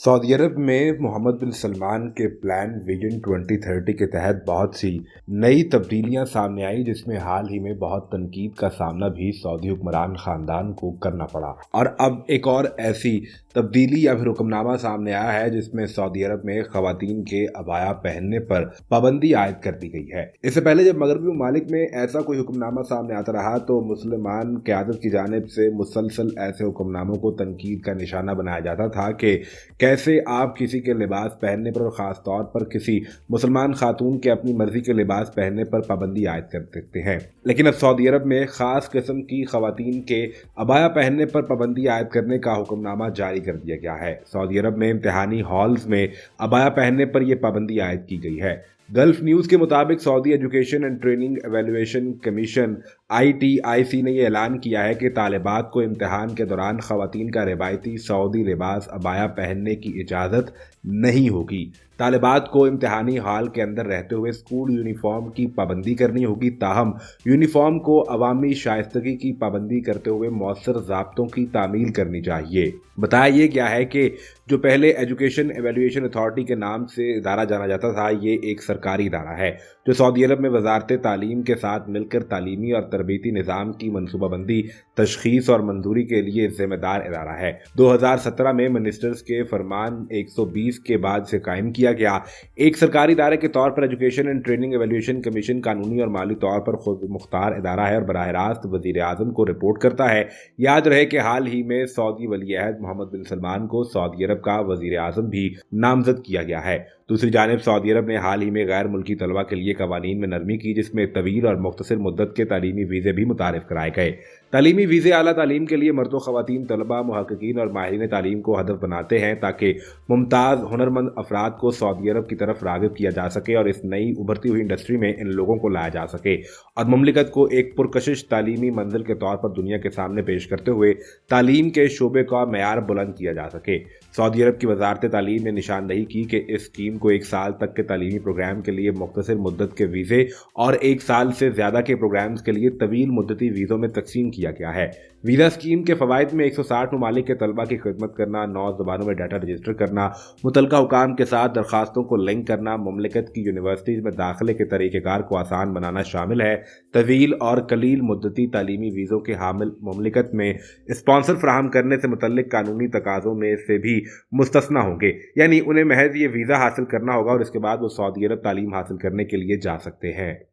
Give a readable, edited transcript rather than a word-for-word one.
Saudi अरब में मोहम्मद बिन सलमान के plan vision 2030 के तहत बहुत सी नई तब्दीलियां सामने आई, जिसमें हाल ही में बहुत तनकीद का सामना भी सऊदी हुक्मरान खानदान को करना पड़ा। और अब एक और ऐसी तब्दीली या फिर हुक्मनामा सामने आया है जिसमें सऊदी अरब में खवातीन के अबाया पहनने पर पाबंदी आयद कर दी गई है। इससे पहले जब मगरबी ममालिक में ऐसा कोई हुक्मनामा सामने आता रहा तो मुसलमान क़यादत की जानिब से मुसलसल ऐसे हुक्मनामों को तनकीद का निशाना बनाया जाता था कि कैसे आप किसी के लिबास पहनने पर और ख़ास तौर पर किसी मुसलमान खातून के अपनी मर्जी के लिबास पहनने पर पाबंदी आयद कर सकते हैं। लेकिन अब सऊदी अरब में ख़ास किस्म की खवातीन के अबाया पहनने पर पाबंदी आयद करने का हुक्मनामा जारी कर दिया गया है। सऊदी अरब में इम्तिहानी हॉल्स में अबाया पहनने पर यह पाबंदी आयद की गई है। गल्फ न्यूज़ के मुताबिक Saudi education and training evaluation commission ITIC ने यह ऐलान किया है कि तालिबात को इम्तिहान के दौरान खवातीन का रिवायती सऊदी लिबास अबाया पहनने की इजाज़त नहीं होगी। तालिबात को इम्तिहानी हॉल के अंदर रहते हुए स्कूल यूनिफॉर्म की पाबंदी करनी होगी, ताहम यूनिफॉर्म को अवामी शाइस्तगी की पाबंदी करते हुए मौसर ज़ाब्तों की तामील करनी चाहिए। बताया यह गया है कि जो पहले एजुकेशन एवेल्युएशन अथॉरिटी के नाम से इदारा जाना जाता था, ये एक सरकारी इदारा है जो सऊदी अरब में वजारत तालीम के साथ मिलकर तालीमी और तरबीती निज़ाम की मनसूबाबंदी, तशखीस और मंजूरी के लिए जिम्मेदार इदारा है। 2017 में मिनिस्टर्स के फरमान 120 के बाद से कायम किया गया एक सरकारी इदारे के तौर पर education and training evaluation commission कानूनी और माली तौर पर खुद मुख्तार इदारा है और बराह रास्त वज़ीर आज़म को रिपोर्ट करता है। याद रहे कि हाल ही में सऊदी वली अहद मोहम्मद बिन सलमान को सऊदी अरब का वज़ीर आज़म भी नामजद किया गया है। दूसरी जानिब सऊदी अरब ने हाल ही में गैर मुल्की तलबा के लिए कवानीन में नरमी की, जिसमें तवील और मुख्तसर मुद्दत के तालीमी वीज़े भी मुतारिफ कराए गए। तालीमी वीज़े आला तालीम के लिए मर्द व ख़वातीन तलबा, मुहक्किकीन और माहिरीन तालीम को हदफ बनाते हैं ताकि मुमताज़ हुनरमंद अफराद को सऊदी अरब की तरफ राग़िब किया जा सके और इस नई उभरती हुई इंडस्ट्री में इन लोगों को लाया जा सके और मुमलिकत को एक पुरकशिश तालीमी मंजिल के तौर पर दुनिया के सामने पेश करते हुए तालीम के शोबे का मयार बुलंद किया जा सके। सऊदी अरब की वजारत तालीम ने निशानदही की कि इस स्कीम को 1 साल तक के तालीमी प्रोग्राम के लिए मुख्तसर मुद्दत के वीज़े और 1 साल से ज़्यादा के प्रोग्राम्स के लिए तवील मुद्दती वीज़ों में तकसीम किया गया है। वीज़ा स्कीम के फ़वाइद में 160 ममालिक के तलबा की खिदमत करना, 9 ज़बानों में डाटा रजिस्टर करना, मुतलका हुकाम के साथ दरखास्तों को लिंक करना, मुमलिकत की यूनिवर्सिटीज़ में दाखिले के तरीक़ेकार को आसान बनाना शामिल है। तवील और कलील मुद्दती तालीमी वीज़ों के हामिल मुमलिकत में स्पॉन्सर फराहम करने से मुतल्लिक कानूनी तकाज़ों में से भी मुस्तस्ना होंगे, यानी उन्हें महज ये वीज़ा हासिल करना होगा और इसके बाद वो सऊदी अरब तालीम हासिल करने के लिए जा सकते हैं।